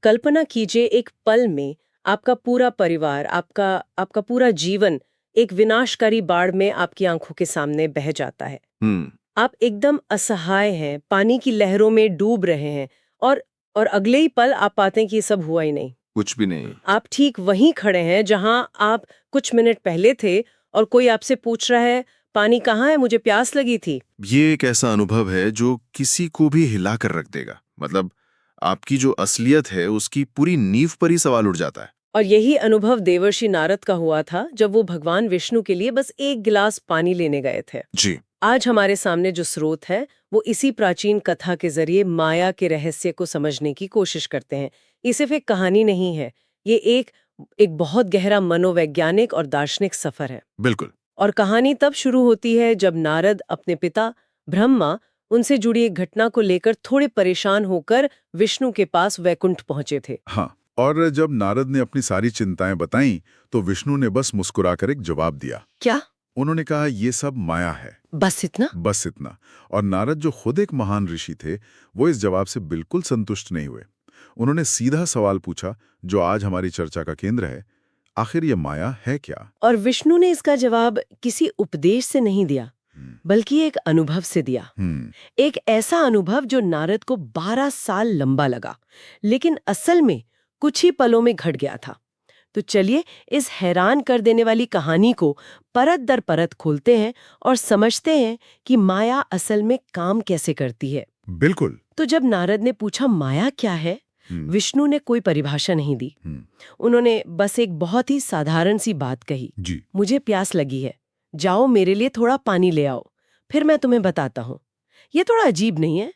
कल्पना कीजिए एक पल में आपका पूरा परिवार, आपका आपका पूरा जीवन एक विनाशकारी बाढ़ में आपकी आंखों के सामने बह जाता है। हम्म। आप एकदम असहाय हैं, पानी की लहरों में डूब रहे हैं और और अगले ही पल आप पाते हैं कि ये सब हुआ ही नहीं। कुछ भी नहीं। आप ठीक वहीं खड़े हैं जहां आप कुछ मिनट पहले थे और कोई आपसे पूछ रहा है, पानी कहाँ है, मुझे प्यास लगी थी। ये एक ऐसा अनुभव है जो किसी को भी हिला कर रख देगा। मतलब आपकी जो असलियत है उसकी पूरी नींव पर ही सवाल उठ जाता है। और यही अनुभव देवर्षि नारद का हुआ था जब वो भगवान विष्णु के लिए बस एक गिलास पानी लेने गए थे। जी। आज हमारे सामने जो स्रोत है वो इसी प्राचीन कथा के जरिए माया के रहस्य को समझने की कोशिश करते हैं। ये सिर्फ एक कहानी नहीं है, ये एक एक बहुत गहरा मनोवैज्ञानिक और दार्शनिक सफर है। बिल्कुल। और कहानी तब शुरू होती है जब नारद अपने पिता ब्रह्मा उनसे जुड़ी एक घटना को लेकर थोड़े परेशान होकर विष्णु के पास वैकुंठ पहुंचे थे। हाँ, और जब नारद ने अपनी सारी चिंताएं बताईं, तो विष्णु ने बस मुस्कुराकर एक जवाब दिया। क्या? उन्होंने कहा, ये सब माया है। बस इतना? बस इतना। और नारद, जो खुद एक महान ऋषि थे, वो इस जवाब से बिल्कुल संतुष्ट नहीं हुए। उन्होंने सीधा सवाल पूछा, जो आज हमारी चर्चा का केंद्र है, आखिर ये माया है क्या? और विष्णु ने इसका जवाब किसी उपदेश से नहीं दिया, बल्कि एक अनुभव से दिया। एक ऐसा अनुभव जो नारद को 12 साल लंबा लगा, लेकिन असल में कुछ ही पलों में घट गया था। तो चलिए इस हैरान कर देने वाली कहानी को परत दर परत खोलते हैं और समझते हैं कि माया असल में काम कैसे करती है। बिल्कुल। तो जब नारद ने पूछा माया क्या है, विष्णु ने कोई परिभाषा नहीं दी। उन्होंने बस एक बहुत ही साधारण सी बात कही, जी। मुझे प्यास लगी है, जाओ मेरे लिए थोड़ा पानी ले आओ, फिर मैं तुम्हें बताता हूँ। ये थोड़ा अजीब नहीं है?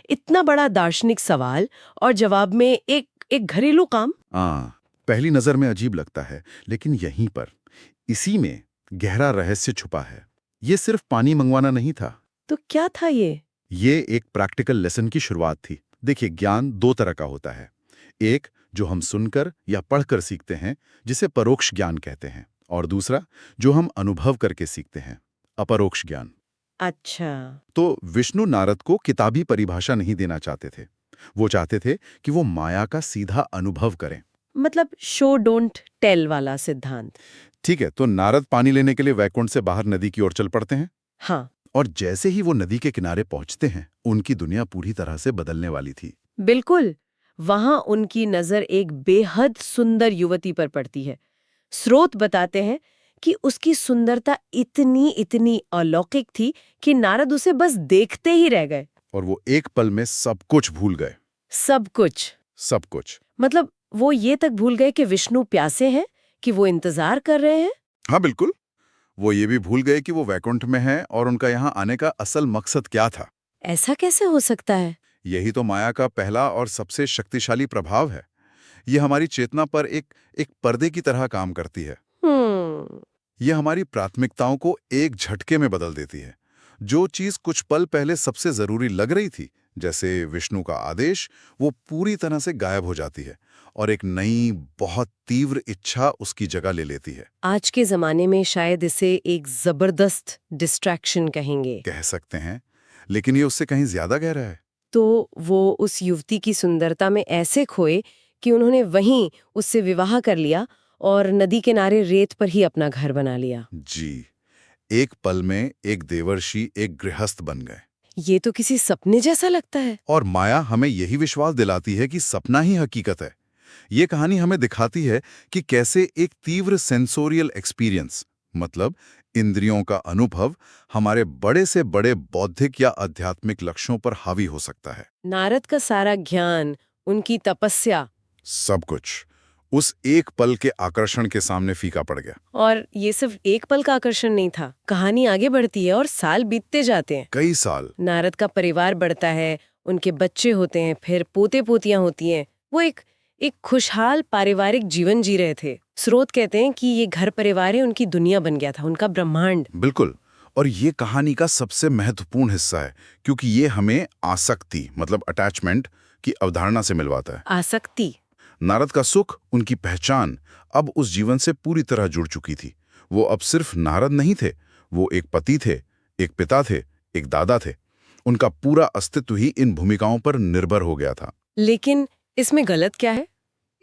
इतना बड़ा दार्शनिक सवाल और जवाब में एक घरेलू काम। पहली नजर में अजीब लगता है, लेकिन यहीं पर, इसी में गहरा रहस्य छुपा है। ये सिर्फ पानी मंगवाना नहीं था। तो क्या था ये? ये एक प्रैक्टिकल लेसन की शुरुआत थी। देखिए, ज्ञान दो तरह का होता है। एक जो हम सुनकर या पढ़कर सीखते हैं, जिसे परोक्ष ज्ञान कहते हैं, और दूसरा जो हम अनुभव करके सीखते हैं, अपरोक्ष ज्ञान। अच्छा। तो विष्णु नारद को किताबी परिभाषा नहीं देना चाहते थे। वो चाहते थे कि वो माया का सीधा अनुभव करें। मतलब शो डोंट टेल वाला सिद्धांत। ठीक है, तो नारद पानी लेने के लिए वैकुंठ से बाहर नदी की ओर चल पड़ते हैं। हाँ। और जैसे ही वो नदी के किनारे पहुंचते हैं, उनकी दुनिया पूरी तरह से बदलने वाली थी। बिल्कुल। वहां उनकी नजर एक बेहद सुंदर युवती पर पड़ती है। स्रोत बताते हैं कि उसकी सुंदरता इतनी इतनी अलौकिक थी कि नारद उसे बस देखते ही रह गए। और वो एक पल में सब कुछ भूल गए। सब कुछ? सब कुछ। मतलब वो ये तक भूल गए कि विष्णु प्यासे हैं, कि वो इंतजार कर रहे हैं। हाँ बिल्कुल। वो ये भी भूल गए कि वो वैकुंठ में हैं और उनका यहाँ आने का असल मकसद क्या था। ऐसा कैसे हो सकता है? यही तो माया का पहला और सबसे शक्तिशाली प्रभाव है। ये हमारी चेतना पर एक पर्दे की तरह काम करती है। ये हमारी प्राथमिकताओं को एक झटके में बदल देती है। जो चीज कुछ पल पहले सबसे जरूरी लग रही थी, जैसे विष्णु का आदेश, वो पूरी तरह से गायब हो जाती है और एक नई, बहुत तीव्र इच्छा उसकी जगह ले लेती है। आज के जमाने में शायद इसे एक जबरदस्त डिस्ट्रैक्शन कहेंगे। कह सकते हैं, लेकिन ये उससे कहीं ज्यादा गहरा है। तो वो उस युवती की सुंदरता में ऐसे खोए कि उन्होंने वहीं उससे विवाह कर लिया और नदी किनारे रेत पर ही अपना घर बना लिया। जी, एक पल में एक देवर्षि एक गृहस्थ बन गए। ये तो किसी सपने जैसा लगता है। और माया हमें यही विश्वास दिलाती है कि सपना ही हकीकत है। ये कहानी हमें दिखाती है कि कैसे एक तीव्र सेंसोरियल एक्सपीरियंस, मतलब इंद्रियों का अनुभव, हमारे बड़े से बड़े बौद्धिक या आध्यात्मिक लक्ष्यों पर हावी हो सकता है। नारद का सारा ज्ञान, उनकी तपस्या, सब कुछ उस एक पल के आकर्षण के सामने फीका पड़ गया। और ये सिर्फ एक पल का आकर्षण नहीं था। कहानी आगे बढ़ती है और साल बीतते जाते हैं। कई साल। नारद का परिवार बढ़ता है, उनके बच्चे होते हैं, फिर पोते पोतियां होती हैं। वो एक खुशहाल पारिवारिक जीवन जी रहे थे। स्रोत कहते हैं कि ये घर परिवार है, उनकी दुनिया बन गया था, उनका ब्रह्मांड। बिल्कुल। और ये कहानी का सबसे महत्वपूर्ण हिस्सा है, क्योंकि ये हमें आसक्ति, मतलब अटैचमेंट की अवधारणा से मिलवाता है। आसक्ति। नारद का सुख, उनकी पहचान अब उस जीवन से पूरी तरह जुड़ चुकी थी। वो अब सिर्फ नारद नहीं थे, वो एक पति थे, एक पिता थे, एक दादा थे। उनका पूरा अस्तित्व ही इन भूमिकाओं पर निर्भर हो गया था। लेकिन इसमें गलत क्या है?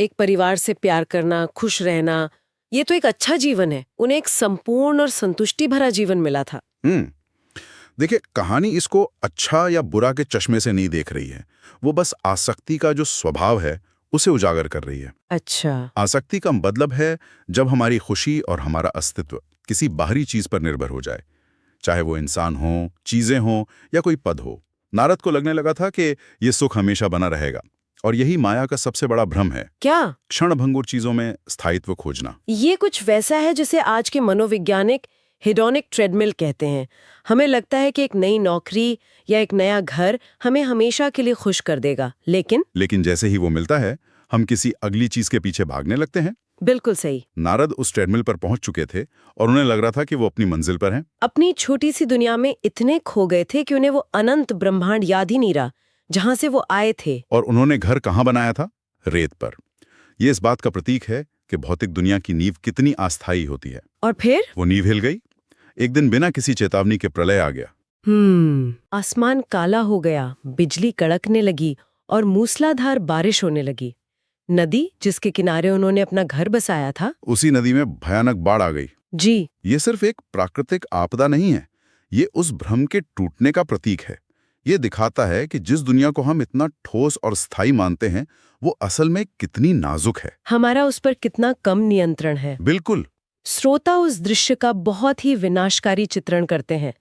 एक परिवार से प्यार करना, खुश रहना, ये तो एक अच्छा जीवन है। उन्हें एक संपूर्ण और संतुष्टि भरा जीवन मिला था। देखिए, कहानी इसको अच्छा या बुरा के चश्मे से नहीं देख रही है। वो बस आसक्ति का जो स्वभाव है उसे उजागर कर रही है। अच्छा। आसक्ति का मतलब है जब हमारी खुशी और हमारा अस्तित्व किसी बाहरी चीज पर निर्भर हो जाए, चाहे वो इंसान हो, चीजें हो या कोई पद हो। नारद को लगने लगा था कि ये सुख हमेशा बना रहेगा, और यही माया का सबसे बड़ा भ्रम है। क्या? क्षणभंगुर चीजों में स्थायित्व खोजना। ये कुछ वैसा है जिसे आज के मनोवैज्ञानिक हेडोनिक ट्रेडमिल कहते हैं। हमें लगता है कि एक नई नौकरी या एक नया घर हमें हमेशा के लिए खुश कर देगा, लेकिन जैसे ही वो मिलता है, हम किसी अगली चीज के पीछे भागने लगते हैं। बिल्कुल सही। नारद उस ट्रेडमिल पर पहुंच चुके थे और उन्हें लग रहा था कि वो अपनी मंजिल पर हैं। अपनी छोटी सी दुनिया में इतने खो गए थे कि उन्हें वो अनंत ब्रह्मांड याद ही नहीं रहा जहां से वो आए थे। और उन्होंने घर कहाँ बनाया था? रेत पर। ये इस बात का प्रतीक है कि भौतिक दुनिया की नींव कितनी अस्थायी होती है। और फिर वो नींव हिल गई। एक दिन बिना किसी चेतावनी के प्रलय आ गया। आसमान काला हो गया, बिजली कड़कने लगी और मूसलाधार बारिश होने लगी। नदी जिसके किनारे उन्होंने अपना घर बसाया था, उसी नदी में भयानक बाढ़ आ गई। जी। ये सिर्फ एक प्राकृतिक आपदा नहीं है, ये उस भ्रम के टूटने का प्रतीक है। ये दिखाता है कि जिस दुनिया को हम इतना ठोस और स्थायी मानते हैं, वो असल में कितनी नाजुक है। हमारा उस पर कितना कम नियंत्रण है। बिल्कुल। श्रोता उस दृश्य का बहुत ही विनाशकारी चित्रण करते हैं।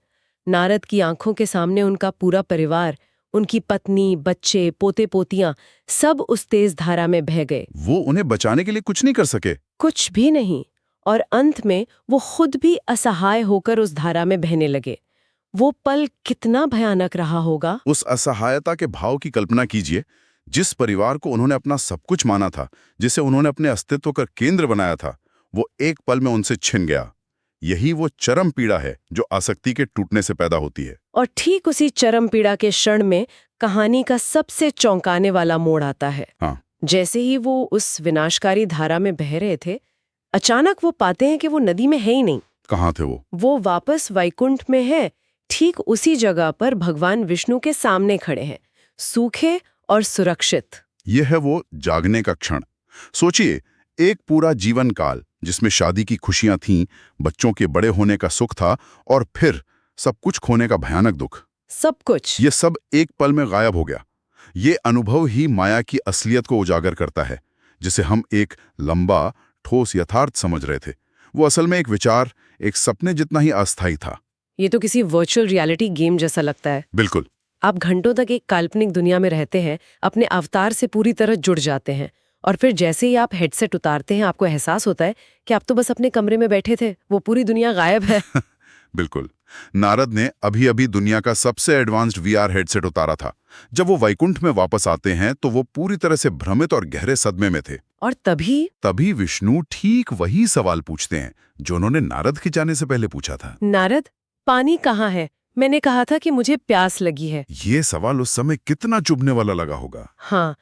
नारद की आंखों के सामने उनका पूरा परिवार, उनकी पत्नी, बच्चे, पोते पोतियां सब उस तेज धारा में बह गए। वो उन्हें बचाने के लिए कुछ नहीं कर सके। कुछ भी नहीं। और अंत में वो खुद भी असहाय होकर उस धारा में बहने लगे। वो पल कितना भयानक रहा होगा। उस असहायता के भाव की कल्पना कीजिए। जिस परिवार को उन्होंने अपना सब कुछ माना था, जिसे उन्होंने अपने अस्तित्व का केंद्र बनाया था, वो एक पल में उनसे छिन गया। यही वो चरम पीड़ा है जो आसक्ति के टूटने से पैदा होती है। और ठीक उसी चरम पीड़ा के क्षण में कहानी का सबसे चौंकाने वाला मोड़ आता है। हाँ। जैसे ही वो उस विनाशकारी धारा में बह रहे थे, अचानक वो पाते हैं कि वो नदी में है ही नहीं। कहाँ थे वो? वो वापस वैकुंठ में है। ठीक उसी जगह पर भगवान विष्णु के सामने खड़े हैं, सूखे और सुरक्षित। ये है वो जागने का क्षण। सोचिए, एक पूरा जीवन काल जिसमें शादी की खुशियां थीं, बच्चों के बड़े होने का सुख था, और फिर सब कुछ खोने का भयानक दुख। सब कुछ, ये सब एक पल में गायब हो गया। ये अनुभव ही माया की असलियत को उजागर करता है, जिसे हम एक लंबा ठोस यथार्थ समझ रहे थे। वो असल में एक विचार, एक सपने जितना ही अस्थायी था। ये तो किसी वर्चुअल रियलिटी गेम जैसा लगता है। बिल्कुल। आप घंटों तक एक काल्पनिक दुनिया में रहते हैं, अपने अवतार से पूरी तरह जुड़ जाते हैं, और फिर जैसे ही आप हेडसेट उतारते हैं, आपको एहसास होता है कि आप तो बस अपने कमरे में बैठे थे, वो पूरी दुनिया गायब है। बिल्कुल। नारद ने अभी अभी दुनिया का सबसे एडवांस्ड वीआर हेडसेट उतारा था। जब वो वैकुंठ में वापस आते हैं तो वो पूरी तरह से भ्रमित और गहरे सदमे में थे। और तभी विष्णु ठीक वही सवाल पूछते हैं जो उन्होंने नारद के जाने से पहले पूछा था। नारद, पानी कहाँ है? मैंने कहा था कि मुझे प्यास लगी है। ये सवाल उस समय कितना चुभने वाला लगा होगा। हाँ,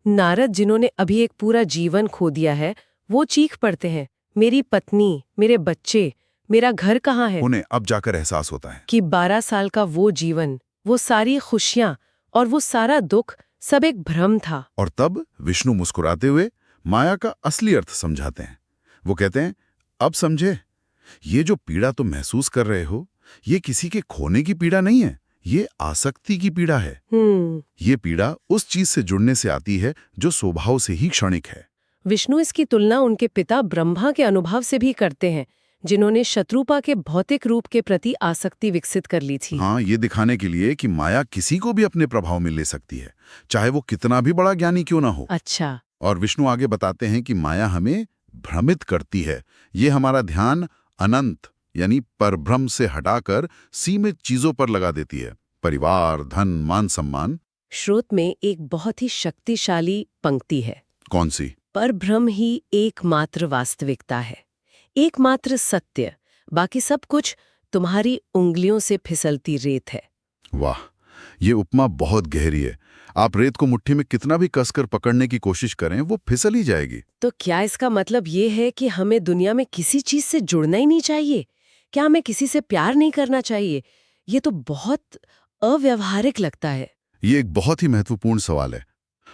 नारद जिन्होंने अभी एक पूरा जीवन खो दिया है, वो चीख पड़ते हैं, मेरी पत्नी, मेरे बच्चे, मेरा घर कहाँ है? उन्हें अब जाकर एहसास होता है कि 12 साल का वो जीवन, वो सारी खुशियां और वो सारा दुख सब एक भ्रम था। और तब विष्णु मुस्कुराते हुए माया का असली अर्थ समझाते हैं। वो कहते हैं, अब समझे, ये जो पीड़ा तुम महसूस कर रहे हो, ये किसी के खोने की पीड़ा नहीं है, ये आसक्ति की पीड़ा है। ये पीड़ा उस चीज से जुड़ने से आती है जो स्वभाव से ही क्षणिक है। विष्णु इसकी तुलना उनके पिता ब्रह्मा के अनुभव से भी करते हैं, जिन्होंने शत्रुपा के भौतिक रूप के प्रति आसक्ति विकसित कर ली थी। हाँ, ये दिखाने के लिए कि माया किसी को भी अपने प्रभाव में ले सकती है, चाहे वो कितना भी बड़ा ज्ञानी क्यों ना हो। अच्छा। और विष्णु आगे बताते हैं कि माया हमें भ्रमित करती है। ये हमारा ध्यान अनंत यानी परभ्रम से हटाकर सीमित चीजों पर लगा देती है। परिवार, धन, मान सम्मान। श्रोत में एक बहुत ही शक्तिशाली पंक्ति है। कौन सी? परभ्रम ही एकमात्र वास्तविकता है, एकमात्र सत्य, बाकी सब कुछ तुम्हारी उंगलियों से फिसलती रेत है। वाह, ये उपमा बहुत गहरी है। आप रेत को मुट्ठी में कितना भी कसकर पकड़ने की कोशिश करें, वो फिसल ही जाएगी। तो क्या इसका मतलब ये है कि हमें दुनिया में किसी चीज से जुड़ना ही नहीं चाहिए? क्या हमें किसी से प्यार नहीं करना चाहिए? ये तो बहुत अव्यवहारिक लगता है। ये एक बहुत ही महत्वपूर्ण सवाल है,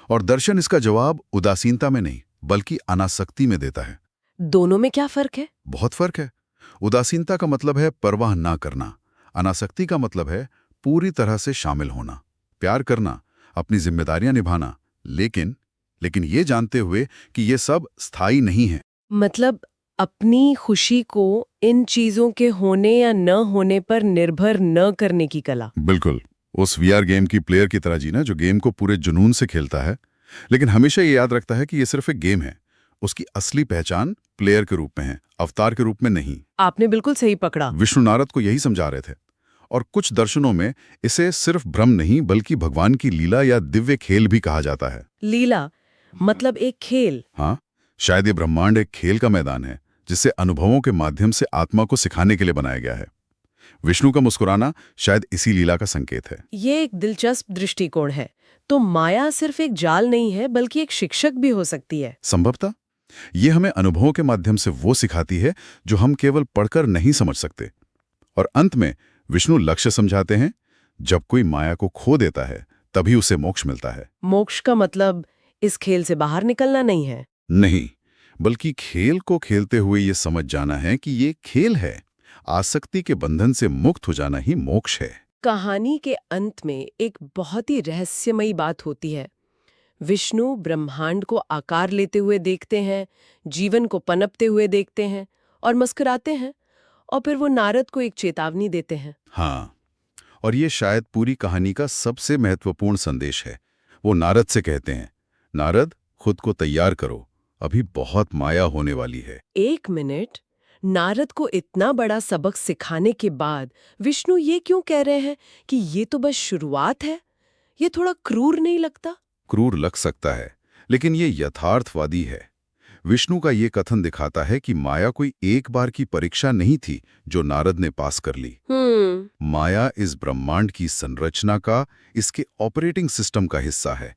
और दर्शन इसका जवाब उदासीनता में नहीं, बल्कि अनासक्ति में देता है। दोनों में क्या फर्क है? बहुत फर्क है। उदासीनता का मतलब है परवाह ना करना, अनासक्ति का मतलब है पूरी तरह से शामिल होना, प्यार करना, अपनी जिम्मेदारियां निभाना, लेकिन ये जानते हुए कि ये सब स्थायी नहीं है। मतलब अपनी खुशी को इन चीजों के होने या न होने पर निर्भर न करने की कला। बिल्कुल, उस वीआर गेम की प्लेयर की तरह जीना जो गेम को पूरे जुनून से खेलता है, लेकिन हमेशा ये याद रखता है कि ये सिर्फ एक गेम है। उसकी असली पहचान प्लेयर के रूप में है, अवतार के रूप में नहीं। आपने बिल्कुल सही पकड़ा। विष्णु नारद को यही समझा रहे थे। और कुछ दर्शनों में इसे सिर्फ भ्रम नहीं बल्कि भगवान की लीला या दिव्य खेल भी कहा जाता है। लीला मतलब एक खेल? हाँ, शायद ये ब्रह्मांड एक खेल का मैदान है जिसे अनुभवों के माध्यम से आत्मा को सिखाने के लिए बनाया गया है। विष्णु का मुस्कुराना शायद इसी लीला का संकेत है। ये एक दिलचस्प दृष्टिकोण है। तो माया सिर्फ एक जाल नहीं है बल्कि एक शिक्षक भी हो सकती है। संभवतः ये हमें अनुभवों के माध्यम से वो सिखाती है जो हम केवल पढ़कर नहीं समझ सकते। और अंत में विष्णु लक्ष्य समझाते हैं, जब कोई माया को खो देता है तभी उसे मोक्ष मिलता है। मोक्ष का मतलब इस खेल से बाहर निकलना नहीं है? नहीं, बल्कि खेल को खेलते हुए ये समझ जाना है कि ये खेल है। आसक्ति के बंधन से मुक्त हो जाना ही मोक्ष है। कहानी के अंत में एक बहुत ही रहस्यमयी बात होती है। विष्णु ब्रह्मांड को आकार लेते हुए देखते हैं, जीवन को पनपते हुए देखते हैं और मुस्कुराते हैं, और फिर वो नारद को एक चेतावनी देते हैं। हाँ, और ये शायद पूरी कहानी का सबसे महत्वपूर्ण संदेश है। वो नारद से कहते हैं, नारद, खुद को तैयार करो, अभी बहुत माया होने वाली है। एक मिनट, नारद को इतना बड़ा सबक सिखाने के बाद विष्णु ये क्यों कह रहे हैं कि ये तो बस शुरुआत है? ये थोड़ा क्रूर नहीं लगता? क्रूर लग सकता है, लेकिन ये यथार्थवादी है। विष्णु का ये कथन दिखाता है कि माया कोई एक बार की परीक्षा नहीं थी जो नारद ने पास कर ली। माया इस ब्रह्मांड की संरचना का, इसके ऑपरेटिंग सिस्टम का हिस्सा है।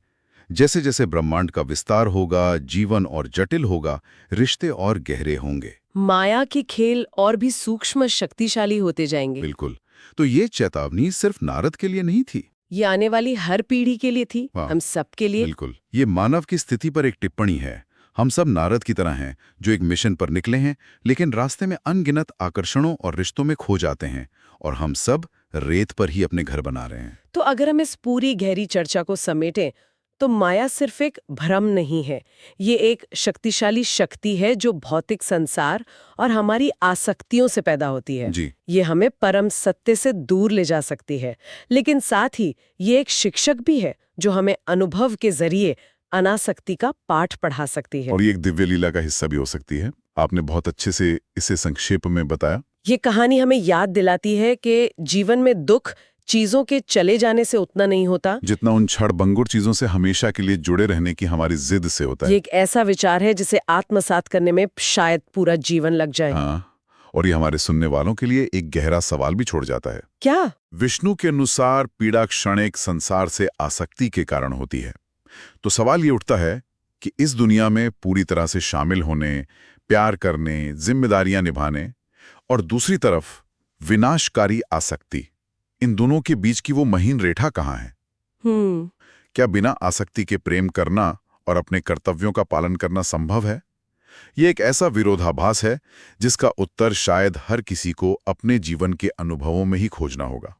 जैसे जैसे ब्रह्मांड का विस्तार होगा, जीवन और जटिल होगा, रिश्ते और गहरे होंगे। माया के खेल और भी सूक्ष्म शक्तिशाली होते जाएंगे। बिल्कुल। तो ये चेतावनी सिर्फ नारद के लिए नहीं थी, ये आने वाली हर पीढ़ी के लिए थी, हम सब के लिए। बिल्कुल। ये मानव की स्थिति पर एक टिप्पणी है। हम सब नारद की तरह हैं, जो एक मिशन पर निकले हैं, लेकिन रास्ते में अनगिनत आकर्षणों और रिश्तों में खो जाते हैं, और हम सब रेत पर ही अपने घर बना रहे हैं। तो अगर हम इस पूरी गहरी चर्चा को समेटें, तो माया सिर्फ एक भ्रम नहीं है, ये एक शक्तिशाली शक्ति है जो भौतिक संसार और हमारी आसक्तियों से पैदा होती है। जी। ये हमें परम सत्य से दूर ले जा सकती है, लेकिन साथ ही ये एक शिक्षक भी है जो हमें अनुभव के जरिए अनासक्ति का पाठ पढ़ा सकती है। और ये एक दिव्य लीला का हिस्सा भी हो सकती है। आपने बहुत अच्छे से इसे संक्षेप में बताया। ये कहानी हमें याद दिलाती है कि जीवन में दुख चीजों के चले जाने से उतना नहीं होता जितना उन क्षणभंगुर चीजों से हमेशा के लिए जुड़े रहने की हमारी जिद से होता है। ये एक ऐसा विचार है जिसे आत्मसात करने में शायद पूरा जीवन लग जाए। हाँ, और ये हमारे सुनने वालों के लिए एक गहरा सवाल भी छोड़ जाता है। क्या? विष्णु के अनुसार पीड़ा क्षणिक संसार से आसक्ति के कारण होती है। तो सवाल ये उठता है कि इस दुनिया में पूरी तरह से शामिल होने, प्यार करने, जिम्मेदारियां निभाने, और दूसरी तरफ विनाशकारी आसक्ति, इन दोनों के बीच की वो महीन रेखा कहाँ है? क्या बिना आसक्ति के प्रेम करना और अपने कर्तव्यों का पालन करना संभव है? ये एक ऐसा विरोधाभास है जिसका उत्तर शायद हर किसी को अपने जीवन के अनुभवों में ही खोजना होगा।